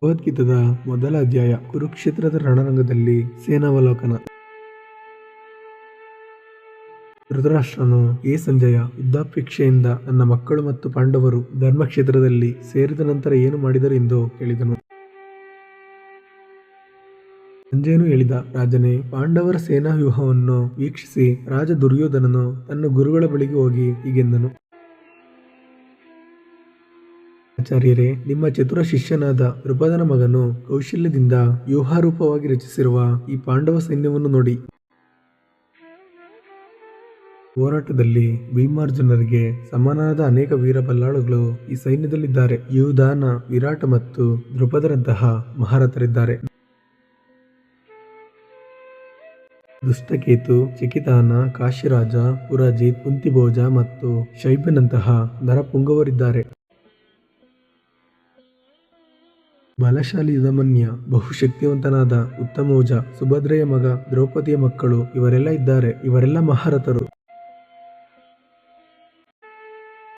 ಭಗವದ್ಗೀತದ ಮೊದಲ ಅಧ್ಯಾಯ ಕುರುಕ್ಷೇತ್ರದ ರಣರಂಗದಲ್ಲಿ ಸೇನಾವಲೋಕನ. ಧೃತರಾಷ್ಟ್ರನು, ಏ ಸಂಜಯ, ಯುದ್ಧಾಪೇಕ್ಷೆಯಿಂದ ನನ್ನ ಮಕ್ಕಳು ಮತ್ತು ಪಾಂಡವರು ಧರ್ಮಕ್ಷೇತ್ರದಲ್ಲಿ ಸೇರಿದ ನಂತರ ಏನು ಮಾಡಿದರು ಎಂದು ಕೇಳಿದನು. ಸಂಜಯನು ಹೇಳಿದ, ರಾಜನೇ, ಪಾಂಡವರ ಸೇನಾವ್ಯೂಹವನ್ನು ವೀಕ್ಷಿಸಿ ರಾಜ ದುರ್ಯೋಧನನು ತನ್ನ ಗುರುಗಳ ಬಳಿಗೆ ಹೋಗಿ ಹೀಗೆಂದನು. ಆಚಾರ್ಯರೇ, ನಿಮ್ಮ ಚತುರ ಶಿಷ್ಯನಾದ ದ್ರುಪದನ ಮಗನು ಕೌಶಲ್ಯದಿಂದ ವ್ಯೂಹಾರೂಪವಾಗಿ ರಚಿಸಿರುವ ಈ ಪಾಂಡವ ಸೈನ್ಯವನ್ನು ನೋಡಿ. ಹೋರಾಟದಲ್ಲಿ ಭೀಮಾರ್ಜುನರಿಗೆ ಸಮನಾದ ಅನೇಕ ವೀರ ಬಲ್ಲಾಳುಗಳು ಈ ಸೈನ್ಯದಲ್ಲಿದ್ದಾರೆ. ಯುಧಾನ, ವಿರಾಟ ಮತ್ತು ದ್ರುಪದರಂತಹ ಮಹಾರಥರಿದ್ದಾರೆ. ದುಷ್ಟಕೇತು, ಚಕಿತಾನ, ಕಾಶಿರಾಜ, ಪುರಜಿತ್, ಕುಂತಿಭೋಜ ಮತ್ತು ಶೈಬ್ಯನಂತಹ ನರಪುಂಗವರಿದ್ದಾರೆ. ಬಲಶಾಲಿ ಯುಧಮನ್ಯ, ಬಹುಶಕ್ತಿವಂತನಾದ ಉತ್ತಮೌಜ, ಸುಭದ್ರೆಯ ಮಗ, ದ್ರೌಪದಿಯ ಮಕ್ಕಳು ಇವರೆಲ್ಲ ಇದ್ದಾರೆ. ಇವರೆಲ್ಲ ಮಹಾರಥರು.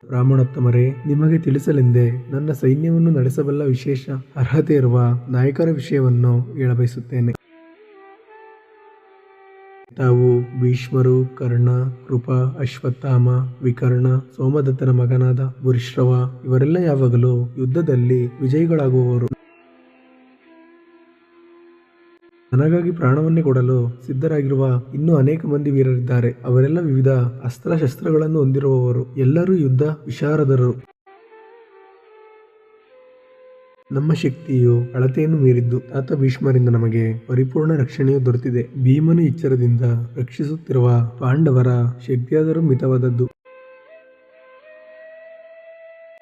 ಬ್ರಾಹ್ಮಣೋತ್ತಮರೇ, ನಿಮಗೆ ತಿಳಿಸಲೆಂದೇ ನನ್ನ ಸೈನ್ಯವನ್ನು ನಡೆಸಬಲ್ಲ ವಿಶೇಷ ಅರ್ಹತೆ ಇರುವ ನಾಯಕರ ವಿಷಯವನ್ನು ಹೇಳಬಯಸುತ್ತೇನೆ. ತಾವು ಭೀಷ್ಮರು, ಕರ್ಣ, ಕೃಪ, ಅಶ್ವತ್ಥಾಮ, ವಿಕರ್ಣ, ಸೋಮದತ್ತನ ಮಗನಾದ ಭೂರಿಶ್ರವ ಇವರೆಲ್ಲ ಯಾವಾಗಲೂ ಯುದ್ಧದಲ್ಲಿ ವಿಜಯಿಗಳಾಗುವವರು. ನನಗಾಗಿ ಪ್ರಾಣವನ್ನೇ ಕೊಡಲು ಸಿದ್ಧರಾಗಿರುವ ಇನ್ನೂ ಅನೇಕ ಮಂದಿ ವೀರರಿದ್ದಾರೆ. ಅವರೆಲ್ಲ ವಿವಿಧ ಅಸ್ತ್ರಶಸ್ತ್ರಗಳನ್ನು ಹೊಂದಿರುವವರು. ಎಲ್ಲರೂ ಯುದ್ಧ ವಿಶಾರದರು. ನಮ್ಮ ಶಕ್ತಿಯು ಅಳತೆಯನ್ನು ಮೀರಿದ್ದು. ತಾತ ಭೀಷ್ಮರಿಂದ ನಮಗೆ ಪರಿಪೂರ್ಣ ರಕ್ಷಣೆಯು ದೊರೆತಿದೆ. ಭೀಮನು ಎಚ್ಚರದಿಂದ ರಕ್ಷಿಸುತ್ತಿರುವ ಪಾಂಡವರ ಶಕ್ತಿಯಾದರೂ ಮಿತವಾದದ್ದು.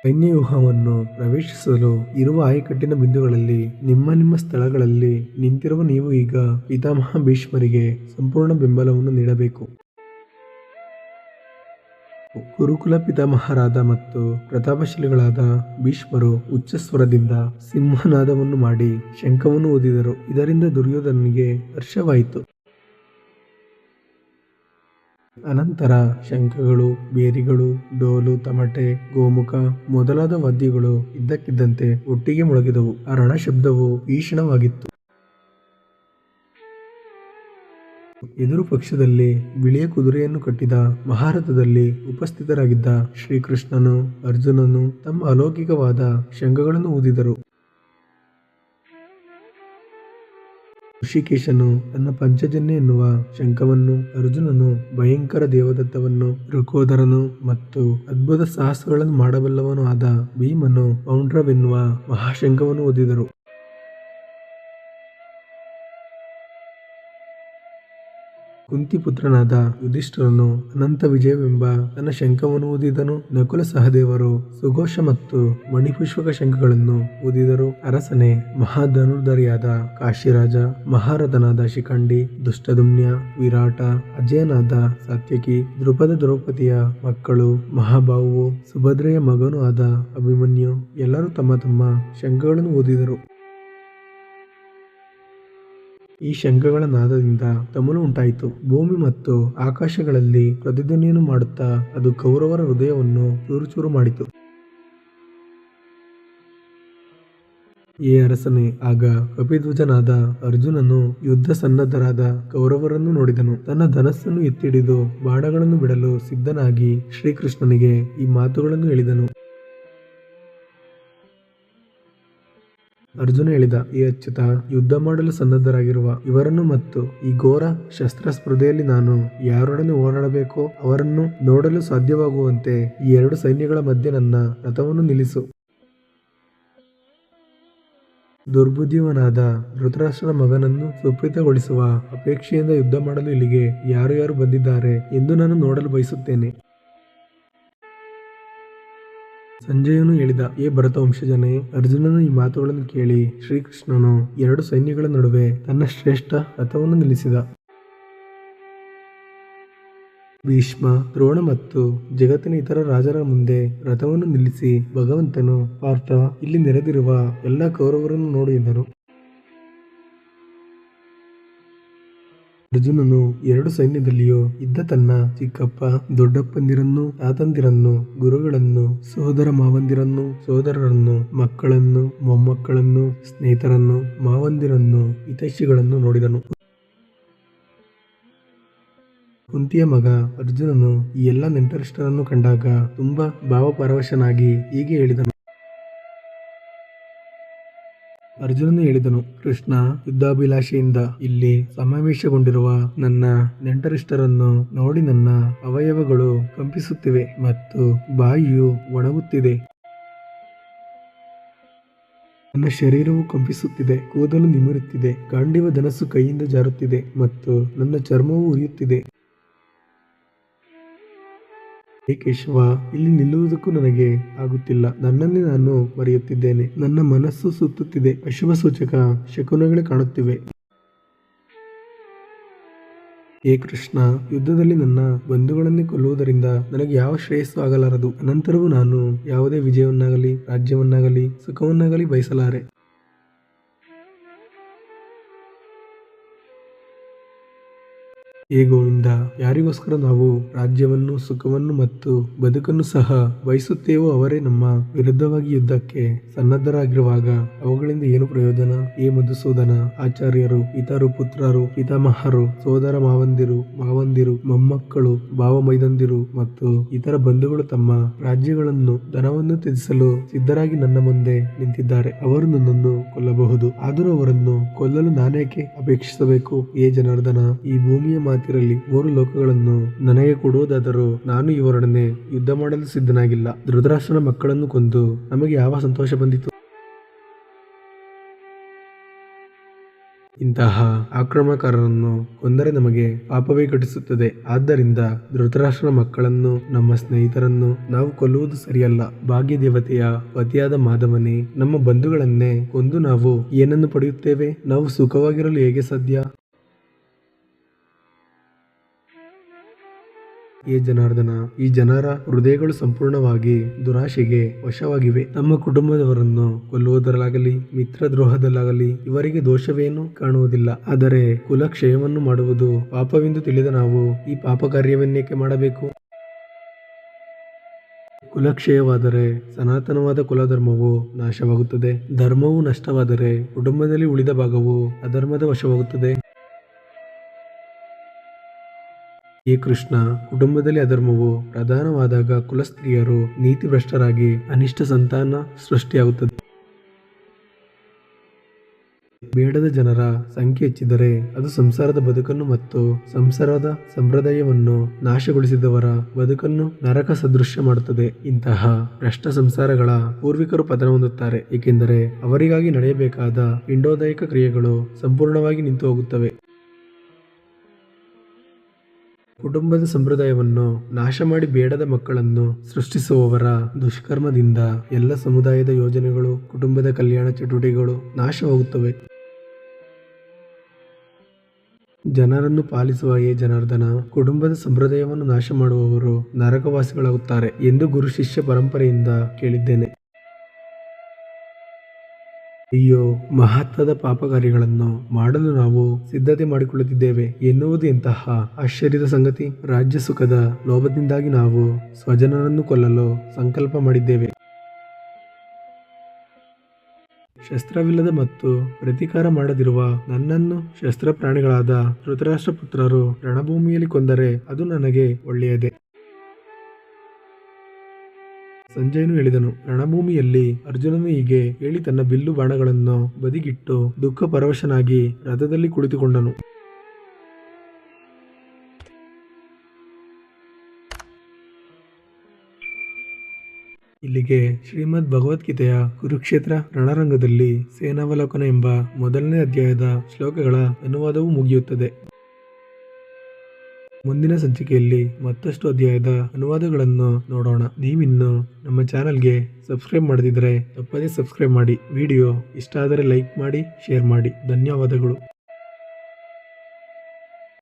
ಸೈನ್ಯವ್ಯೂಹವನ್ನು ಪ್ರವೇಶಿಸಲು ಇರುವ ಆಯಕಟ್ಟಿನ ಬಿಂದುಗಳಲ್ಲಿ ನಿಮ್ಮ ಸ್ಥಳಗಳಲ್ಲಿ ನಿಂತಿರುವ ನೀವು ಈಗ ಪಿತಾಮಹ ಭೀಷ್ಮರಿಗೆ ಸಂಪೂರ್ಣ ಬೆಂಬಲವನ್ನು ನೀಡಬೇಕು. ಕುರುಕುಲ ಪಿತಾಮಹರಾದ ಮತ್ತು ಪ್ರತಾಪಶಾಲಿಗಳಾದ ಭೀಷ್ಮರು ಉಚ್ಚಸ್ವರದಿಂದ ಸಿಂಹನಾದವನ್ನು ಮಾಡಿ ಶಂಖವನ್ನು ಊದಿದರು. ಇದರಿಂದ ದುರ್ಯೋಧನನಿಗೆ ಹರ್ಷವಾಯಿತು. ಅನಂತರ ಶಂಖಗಳು, ಬೇರಿಗಳು, ಡೋಲು, ತಮಟೆ, ಗೋಮುಖ ಮೊದಲಾದ ವಾದ್ಯಗಳು ಇದ್ದಕ್ಕಿದ್ದಂತೆ ಒಟ್ಟಿಗೆ ಮೊಳಗಿದವು. ಆ ರಣಶಬ್ದವು ಭೀಷಣವಾಗಿತ್ತು. ಎದುರು ಪಕ್ಷದಲ್ಲಿ ಬಿಳಿಯ ಕುದುರೆಯನ್ನು ಕಟ್ಟಿದ ಮಹಾರಥದಲ್ಲಿ ಉಪಸ್ಥಿತರಾಗಿದ್ದ ಶ್ರೀಕೃಷ್ಣನು, ಅರ್ಜುನನು ತಮ್ಮ ಅಲೌಕಿಕವಾದ ಶಂಖಗಳನ್ನು ಊದಿದರು. ಋಷಿಕೇಶನು ತನ್ನ ಪಂಚಜನ್ಯ ಎನ್ನುವ ಶಂಖವನ್ನು, ಅರ್ಜುನನು ಭಯಂಕರ ದೇವದತ್ತವನ್ನು, ವೃಕೋದರನು ಮತ್ತು ಅದ್ಭುತ ಸಾಹಸಗಳನ್ನು ಮಾಡಬಲ್ಲವನು ಆದ ಭೀಮನು ಪೌಂಡ್ರವೆನ್ನುವ ಮಹಾಶಂಖವನ್ನು ಊದಿದರು. ಕುಂತಿಪುತ್ರನಾದ ಯುಧಿಷ್ಠಿರನು ಅನಂತ ವಿಜಯವೆಂಬ ತನ್ನ ಶಂಖವನ್ನು ಊದಿದನು. ನಕುಲ ಸಹದೇವರು ಸುಘೋಷ ಮತ್ತು ಮಣಿಪುಷ್ಪಕ ಶಂಖಗಳನ್ನು ಊದಿದರು. ಅರಸನೇ, ಮಹಾಧನುರ್ಧಾರಿಯಾದ ಕಾಶಿರಾಜ, ಮಹಾರಥನಾದ ಶಿಖಂಡಿ, ದುಷ್ಟದುಮ್ನ, ವಿರಾಟ, ಅಜಯನಾದ ಸಾತ್ಯಕಿ, ದ್ರೌಪದಿಯ ಮಕ್ಕಳು, ಮಹಾಬಾಹುವು, ಸುಭದ್ರೆಯ ಮಗನೂ ಆದ ಅಭಿಮನ್ಯು ಎಲ್ಲರೂ ತಮ್ಮ ತಮ್ಮ ಶಂಖಗಳನ್ನು ಊದಿದರು. ಈ ಶಂಖಗಳ ನಾದದಿಂದ ತಮಲು ಉಂಟಾಯಿತು. ಭೂಮಿ ಮತ್ತು ಆಕಾಶಗಳಲ್ಲಿ ಪ್ರತಿಧ್ವನಿಯನ್ನು ಮಾಡುತ್ತಾ ಅದು ಕೌರವರ ಹೃದಯವನ್ನು ಚೂರು ಮಾಡಿತು. ಏ ಅರಸನೇ, ಆಗ ಕಪಿಧ್ವಜನಾದ ಅರ್ಜುನನು ಯುದ್ಧ ಸನ್ನದ್ಧರಾದ ಕೌರವರನ್ನು ನೋಡಿದನು. ತನ್ನ ಧನಸ್ಸನ್ನು ಎತ್ತಿಡಿದು ಬಾಣಗಳನ್ನು ಬಿಡಲು ಸಿದ್ಧನಾಗಿ ಶ್ರೀಕೃಷ್ಣನಿಗೆ ಈ ಮಾತುಗಳನ್ನು ಹೇಳಿದನು. ಅರ್ಜುನ ಹೇಳಿದ, ಏ ಅಚ್ಯುತ, ಯುದ್ಧ ಮಾಡಲು ಸನ್ನದ್ಧರಾಗಿರುವ ಇವರನ್ನು ಮತ್ತು ಈ ಘೋರ ಶಸ್ತ್ರಸ್ಪರ್ಧೆಯಲ್ಲಿ ನಾನು ಯಾರೊಡನೆ ಹೋರಾಡಬೇಕೋ ಅವರನ್ನು ನೋಡಲು ಸಾಧ್ಯವಾಗುವಂತೆ ಈ ಎರಡು ಸೈನ್ಯಗಳ ಮಧ್ಯೆ ನನ್ನ ರಥವನ್ನು ನಿಲ್ಲಿಸು. ದುರ್ಬುದ್ಧಿಯವನಾದ ಧೃತರಾಷ್ಟ್ರನ ಮಗನನ್ನು ಸುಪ್ರೀತಗೊಳಿಸುವ ಅಪೇಕ್ಷೆಯಿಂದ ಯುದ್ಧ ಮಾಡಲು ಇಲ್ಲಿಗೆ ಯಾರು ಬಂದಿದ್ದಾರೆ ಎಂದು ನಾನು ನೋಡಲು ಬಯಸುತ್ತೇನೆ. ಸಂಜಯನು ಹೇಳಿದ, ಏ ಭರತವಂಶಜನೇ, ಅರ್ಜುನನು ಈ ಮಾತುಗಳನ್ನು ಕೇಳಿ ಶ್ರೀಕೃಷ್ಣನು ಎರಡು ಸೈನ್ಯಗಳ ನಡುವೆ ತನ್ನ ಶ್ರೇಷ್ಠ ರಥವನ್ನು ನಿಲ್ಲಿಸಿದ. ಭೀಷ್ಮ, ದ್ರೋಣ ಮತ್ತು ಜಗತ್ತಿನ ಇತರ ರಾಜರ ಮುಂದೆ ರಥವನ್ನು ನಿಲ್ಲಿಸಿ ಭಗವಂತನು, ಪಾರ್ಥ, ಇಲ್ಲಿ ನೆರೆದಿರುವ ಎಲ್ಲ ಕೌರವರನ್ನು ನೋಡು ಎಂದನು. ಅರ್ಜುನನು 2 ಸೈನ್ಯದಲ್ಲಿಯೂ ಇದ್ದ ತನ್ನ ಚಿಕ್ಕಪ್ಪ ದೊಡ್ಡಪ್ಪಂದಿರನ್ನು, ತಾತಂದಿರನ್ನು, ಗುರುಗಳನ್ನು, ಸೋದರ ಮಾವಂದಿರನ್ನು, ಸೋದರರನ್ನು, ಮಕ್ಕಳನ್ನು, ಮೊಮ್ಮಕ್ಕಳನ್ನು, ಸ್ನೇಹಿತರನ್ನು, ಮಾವಂದಿರನ್ನು, ಹಿತೈಷಿಗಳನ್ನು ನೋಡಿದನು. ಕುಂತಿಯ ಮಗ ಅರ್ಜುನನು ಈ ಎಲ್ಲ ನೆಂಟರಿಷ್ಟರನ್ನು ಕಂಡಾಗ ತುಂಬಾ ಭಾವಪರವಶನಾಗಿ ಹೀಗೆ ಹೇಳಿದನು. ಅರ್ಜುನನು ಹೇಳಿದನು, ಕೃಷ್ಣ, ಯುದ್ಧಾಭಿಲಾಷೆಯಿಂದ ಇಲ್ಲಿ ಸಮಾವೇಶಗೊಂಡಿರುವ ನನ್ನ ನೆಂಟರಿಷ್ಟರನ್ನು ನೋಡಿ ನನ್ನ ಅವಯವಗಳು ಕಂಪಿಸುತ್ತಿವೆ ಮತ್ತು ಬಾಯಿಯು ಒಣಗುತ್ತಿದೆ. ನನ್ನ ಶರೀರವು ಕಂಪಿಸುತ್ತಿದೆ, ಕೂದಲು ನಿಮಿರುತ್ತಿದೆ, ಗಾಂಡೀವ ಧನಸ್ಸು ಕೈಯಿಂದ ಜಾರುತ್ತಿದೆ ಮತ್ತು ನನ್ನ ಚರ್ಮವು ಉರಿಯುತ್ತಿದೆ. ಹೇ ಕೇಶವ, ಇಲ್ಲಿ ನಿಲ್ಲುವುದಕ್ಕೂ ನನಗೆ ಆಗುತ್ತಿಲ್ಲ. ನನ್ನನ್ನೇ ನಾನು ಮರೆಯುತ್ತಿದ್ದೇನೆ. ನನ್ನ ಮನಸ್ಸು ಸುತ್ತುತ್ತಿದೆ. ಅಶುಭ ಸೂಚಕ ಶಕುನಗಳೇ ಕಾಣುತ್ತಿವೆ. ಹೇ ಕೃಷ್ಣ, ಯುದ್ಧದಲ್ಲಿ ನನ್ನ ಬಂಧುಗಳನ್ನೇ ಕೊಲ್ಲುವುದರಿಂದ ನನಗೆ ಯಾವ ಶ್ರೇಯಸ್ಸು ಆಗಲಾರದು. ಅನಂತರವೂ ನಾನು ಯಾವುದೇ ವಿಜಯವನ್ನಾಗಲಿ ರಾಜ್ಯವನ್ನಾಗಲಿ ಸುಖವನ್ನಾಗಲಿ ಬಯಸಲಾರೆ. ಹೇ ಗೋವಿಂದ, ಯಾರಿಗೋಸ್ಕರ ನಾವು ರಾಜ್ಯವನ್ನು, ಸುಖವನ್ನು ಮತ್ತು ಬದುಕನ್ನು ಸಹ ಬಯಸುತ್ತೇವೋ ಅವರೇ ನಮ್ಮ ವಿರುದ್ಧವಾಗಿ ಯುದ್ಧಕ್ಕೆ ಸನ್ನದ್ಧರಾಗಿರುವಾಗ ಅವುಗಳಿಂದ ಏನು ಪ್ರಯೋಜನ? ಹೇ ಮಧುಸೂದನ, ಆಚಾರ್ಯರು, ಪಿತರು, ಪುತ್ರರು, ಪಿತಾಮಹರು, ಸೋದರ ಮಾವಂದಿರು, ಮೊಮ್ಮಕ್ಕಳು, ಭಾವ ಮೈದಂದಿರು ಮತ್ತು ಇತರ ಬಂಧುಗಳು ತಮ್ಮ ರಾಜ್ಯಗಳನ್ನು, ಧನವನ್ನು ತ್ಯಜಿಸಲು ಸಿದ್ಧರಾಗಿ ನನ್ನ ಮುಂದೆ ನಿಂತಿದ್ದಾರೆ. ಅವರು ನನ್ನನ್ನು ಕೊಲ್ಲಬಹುದು, ಆದರೂ ಅವರನ್ನು ಕೊಲ್ಲಲು ನಾನೇಕೆ ಅಪೇಕ್ಷಿಸಬೇಕು? ಹೇ ಜನಾರ್ದನ, ಈ ಭೂಮಿಯ ಮಾತಿರಲಿ 3 ಲೋಕಗಳನ್ನು ನನಗೆ ಕೊಡುವುದಾದರೂ ನಾನು ಇವರೊಡನೆ ಯುದ್ಧ ಮಾಡಲು ಸಿದ್ಧನಾಗಿಲ್ಲ. ಧೃತರಾಷ್ಟ್ರನ ಮಕ್ಕಳನ್ನು ಕೊಂದು ನಮಗೆ ಯಾವ ಸಂತೋಷ ಬಂದಿತು? ಇಂತಹ ಆಕ್ರಮಣಕಾರರನ್ನು ಕೊಂದರೆ ನಮಗೆ ಪಾಪವೇ ಘಟಿಸುತ್ತದೆ. ಆದ್ದರಿಂದ ಧೃತರಾಷ್ಟ್ರನ ಮಕ್ಕಳನ್ನು, ನಮ್ಮ ಸ್ನೇಹಿತರನ್ನು ನಾವು ಕೊಲ್ಲುವುದು ಸರಿಯಲ್ಲ. ಭಾಗ್ಯ ದೇವತೆಯ ಪತಿಯಾದ ಮಾಧವನೇ, ನಮ್ಮ ಬಂಧುಗಳನ್ನೇ ಕೊಂದು ನಾವು ಏನನ್ನು ಪಡೆಯುತ್ತೇವೆ? ನಾವು ಸುಖವಾಗಿರಲು ಹೇಗೆ ಸಾಧ್ಯ? ಹೇ ಜನಾರ್ದನ, ಈ ಜನರ ಹೃದಯಗಳು ಸಂಪೂರ್ಣವಾಗಿ ದುರಾಶೆಗೆ ವಶವಾಗಿವೆ. ತಮ್ಮ ಕುಟುಂಬದವರನ್ನು ಕೊಲ್ಲುವುದರಲ್ಲಾಗಲಿ ಮಿತ್ರದ್ರೋಹದಲ್ಲಾಗಲಿ ಇವರಿಗೆ ದೋಷವೇನು ಕಾಣುವುದಿಲ್ಲ. ಆದರೆ ಕುಲಕ್ಷಯವನ್ನು ಮಾಡುವುದು ಪಾಪವೆಂದು ತಿಳಿದ ನಾವು ಈ ಪಾಪ ಕಾರ್ಯವನ್ನೇಕೆ ಮಾಡಬೇಕು? ಕುಲಕ್ಷಯವಾದರೆ ಸನಾತನವಾದ ಕುಲಧರ್ಮವು ನಾಶವಾಗುತ್ತದೆ. ಧರ್ಮವು ನಷ್ಟವಾದರೆ ಕುಟುಂಬದಲ್ಲಿ ಉಳಿದ ಭಾಗವು ಅಧರ್ಮದ ವಶವಾಗುತ್ತದೆ. ಹೇ ಕೃಷ್ಣ, ಕುಟುಂಬದಲ್ಲಿ ಅಧರ್ಮವು ಪ್ರಧಾನವಾದಾಗ ಕುಲಸ್ತ್ರೀಯರು ನೀತಿಭ್ರಷ್ಟರಾಗಿ ಅನಿಷ್ಟ ಸಂತಾನ ಸೃಷ್ಟಿಯಾಗುತ್ತದೆ. ಬೇಡದ ಜನರ ಸಂಖ್ಯೆ ಹೆಚ್ಚಿದರೆ ಅದು ಸಂಸಾರದ ಬದುಕನ್ನು ಮತ್ತು ಸಂಸಾರದ ಸಂಪ್ರದಾಯವನ್ನು ನಾಶಗೊಳಿಸಿದವರ ಬದುಕನ್ನು ನರಕ ಸದೃಶ್ಯ ಮಾಡುತ್ತದೆ. ಇಂತಹ ಭ್ರಷ್ಟ ಸಂಸಾರಗಳ ಪೂರ್ವಿಕರು ಪತನ ಹೊಂದುತ್ತಾರೆ, ಏಕೆಂದರೆ ಅವರಿಗಾಗಿ ನಡೆಯಬೇಕಾದ ಪಿಂಡೋದಯಕ ಕ್ರಿಯೆಗಳು ಸಂಪೂರ್ಣವಾಗಿ ನಿಂತು ಹೋಗುತ್ತವೆ. ಕುಟುಂಬದ ಸಂಪ್ರದಾಯವನ್ನು ನಾಶ ಮಾಡಿ ಬೇಡದ ಮಕ್ಕಳನ್ನು ಸೃಷ್ಟಿಸುವವರ ದುಷ್ಕರ್ಮದಿಂದ ಎಲ್ಲ ಸಮುದಾಯದ ಯೋಜನೆಗಳು, ಕುಟುಂಬದ ಕಲ್ಯಾಣ ಚಟುವಟಿಕೆಗಳು ನಾಶವಾಗುತ್ತವೆ. ಜನರನ್ನು ಪಾಲಿಸುವ ಹೇ ಜನಾರ್ದನ, ಕುಟುಂಬದ ಸಂಪ್ರದಾಯವನ್ನು ನಾಶ ಮಾಡುವವರು ನರಕವಾಸಿಗಳಾಗುತ್ತಾರೆ ಎಂದು ಗುರು ಶಿಷ್ಯ ಪರಂಪರೆಯಿಂದ ಕೇಳಿದ್ದೇನೆ. ಅಯ್ಯೋ, ಮಹತ್ವದ ಪಾಪ ಕಾರ್ಯಗಳನ್ನು ಮಾಡಲು ನಾವು ಸಿದ್ಧತೆ ಮಾಡಿಕೊಳ್ಳುತ್ತಿದ್ದೇವೆ ಎನ್ನುವುದು ಎಂತಹ ಆಶ್ಚರ್ಯದ ಸಂಗತಿ! ರಾಜ್ಯ ಸುಖದ ಲೋಭದಿಂದಾಗಿ ನಾವು ಸ್ವಜನರನ್ನು ಕೊಲ್ಲಲು ಸಂಕಲ್ಪ ಮಾಡಿದ್ದೇವೆ. ಶಸ್ತ್ರವಿಲ್ಲದ ಮತ್ತು ಪ್ರತೀಕಾರ ಮಾಡದಿರುವ ನನ್ನನ್ನು ಶಸ್ತ್ರ ಪ್ರಾಣಿಗಳಾದ ಧೃತರಾಷ್ಟ್ರ ಪುತ್ರರು ರಣಭೂಮಿಯಲ್ಲಿ ಕೊಂದರೆ ಅದು ನನಗೆ ಒಳ್ಳೆಯದೇ. ಸಂಜಯನು ಹೇಳಿದನು. ರಣಭೂಮಿಯಲ್ಲಿ ಅರ್ಜುನನು ಹೀಗೆ ಹೇಳಿ ತನ್ನ ಬಿಲ್ಲು ಬಾಣಗಳನ್ನು ಬದಿಗಿಟ್ಟು ದುಃಖ ಪರವಶನಾಗಿ ರಥದಲ್ಲಿ ಕುಳಿತುಕೊಂಡನು. ಇಲ್ಲಿಗೆ ಶ್ರೀಮದ್ ಭಗವದ್ಗೀತೆಯ ಕುರುಕ್ಷೇತ್ರ ರಣರಂಗದಲ್ಲಿ ಸೇನಾವಲೋಕನ ಎಂಬ ಮೊದಲನೇ ಅಧ್ಯಾಯದ ಶ್ಲೋಕಗಳ ಅನುವಾದವು ಮುಗಿಯುತ್ತದೆ. ಮುಂದಿನ ಸಂಚಿಕೆಯಲ್ಲಿ ಮತ್ತಷ್ಟು ಅಧ್ಯಾಯದ ಅನುವಾದಗಳನ್ನು ನೋಡೋಣ. ನೀವಿನ್ನು ನಮ್ಮ ಚಾನಲ್ಗೆ ಸಬ್ಸ್ಕ್ರೈಬ್ ಮಾಡದಿದ್ದರೆ ತಪ್ಪದೇ ಸಬ್ಸ್ಕ್ರೈಬ್ ಮಾಡಿ. ವಿಡಿಯೋ ಇಷ್ಟ ಆದರೆ ಲೈಕ್ ಮಾಡಿ, ಶೇರ್ ಮಾಡಿ. ಧನ್ಯವಾದಗಳು.